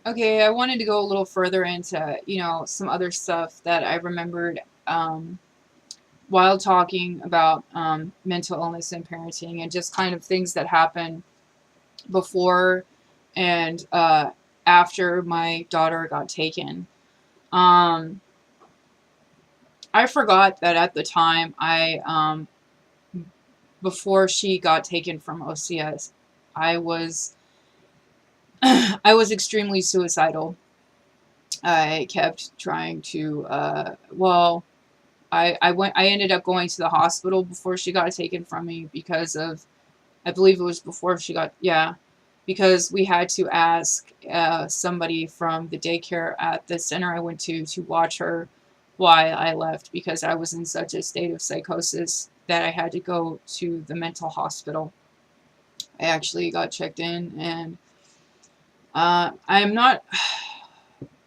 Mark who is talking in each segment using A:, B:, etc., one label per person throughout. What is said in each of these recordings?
A: Okay, I wanted to go a little further into, some other stuff that I remembered while talking about mental illness and parenting, and just kind of things that happened before and after my daughter got taken. Um, I forgot that at the time before she got taken from OCS, I was I was extremely suicidal. I kept trying to I ended up going to the hospital before she got taken from me because of, I believe it was before she got, yeah, because we had to ask somebody from the daycare at the center I went to watch her why I left, because I was in such a state of psychosis that I had to go to the mental hospital. I actually got checked in, and I'm not.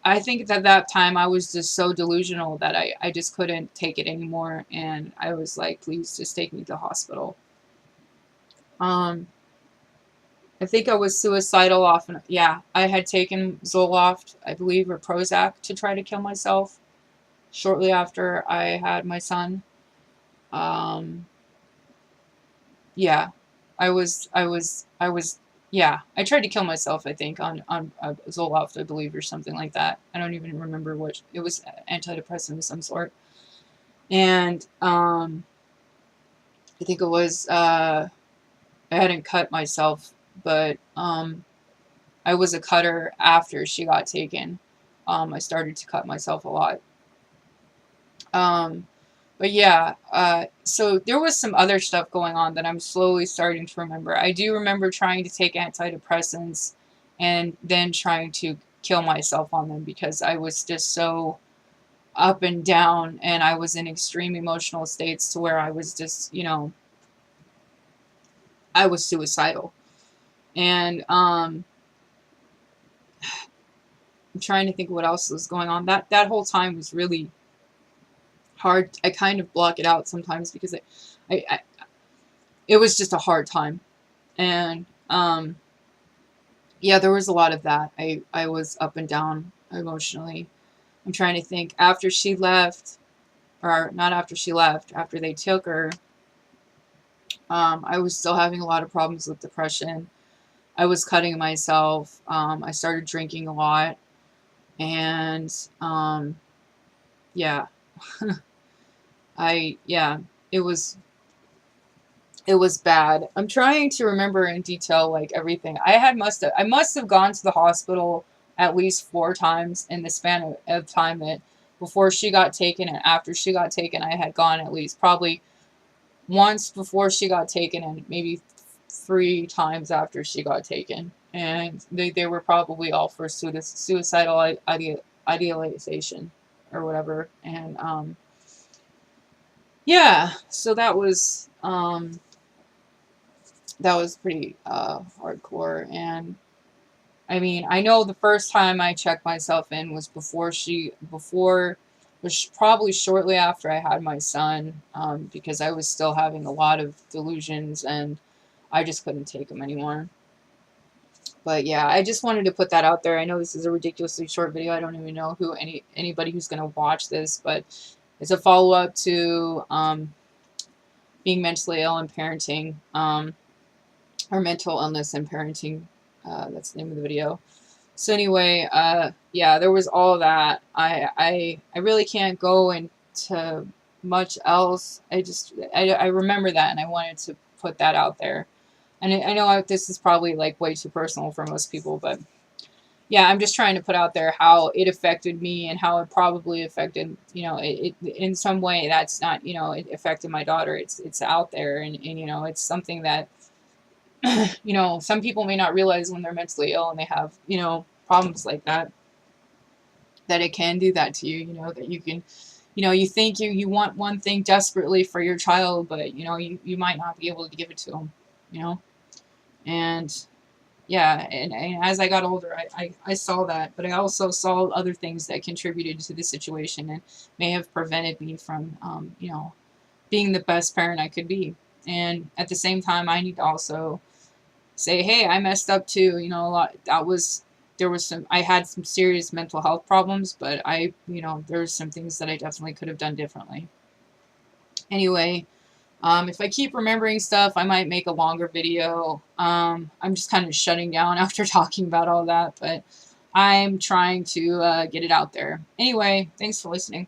A: I think that that time I was just so delusional that I just couldn't take it anymore, and I was like, please just take me to the hospital. Um, I think I was suicidal often. Yeah, I had taken Zoloft, I believe, or Prozac to try to kill myself shortly after I had my son. Um, yeah, yeah, I tried to kill myself, I think, on Zoloft, I believe, or something like that. I don't even remember what, it was antidepressant of some sort. And I think it was, I hadn't cut myself, but I was a cutter after she got taken. I started to cut myself a lot. Um, but yeah, so there was some other stuff going on that I'm slowly starting to remember. I do remember trying to take antidepressants and then trying to kill myself on them because I was just so up and down, and I was in extreme emotional states to where I was just, I was suicidal. And I'm trying to think what else was going on. That whole time was really hard. I kind of block it out sometimes because I it was just a hard time. And yeah, there was a lot of that. I was up and down emotionally. I'm trying to think. After she left, or not after she left, after they took her, I was still having a lot of problems with depression. I was cutting myself. I started drinking a lot, and yeah, yeah, it was it was bad. I'm trying to remember in detail like everything. I must have gone to the hospital at least 4 times in the span of time that before she got taken and after she got taken. I had gone at least probably once before she got taken and maybe 3 times after she got taken. And they were probably all for suicidal idealization or whatever. And yeah, so that was pretty hardcore. And I mean, I know the first time I checked myself in was was probably shortly after I had my son, because I was still having a lot of delusions and I just couldn't take them anymore. But yeah, I just wanted to put that out there. I know this is a ridiculously short video. I don't even know who anybody who's gonna watch this, but it's a follow up to being mentally ill and parenting. Or mental illness and parenting. That's the name of the video. So anyway, yeah, there was all that. I really can't go into much else. I remember that, and I wanted to put that out there. And I know this is probably like way too personal for most people, but yeah, I'm just trying to put out there how it affected me and how it probably affected, it in some way that's not, it affected my daughter. It's out there, and it's something that some people may not realize when they're mentally ill and they have, problems like that it can do that to you, that you can, you think you want one thing desperately for your child, but, you might not be able to give it to them, you know? And yeah, and as I got older, I saw that, but I also saw other things that contributed to the situation and may have prevented me from, being the best parent I could be. And at the same time, I need to also say, hey, I messed up too. A lot that was. I had some serious mental health problems, but there's some things that I definitely could have done differently. Anyway, if I keep remembering stuff, I might make a longer video. I'm just kind of shutting down after talking about all that, but I'm trying to get it out there. Anyway, thanks for listening.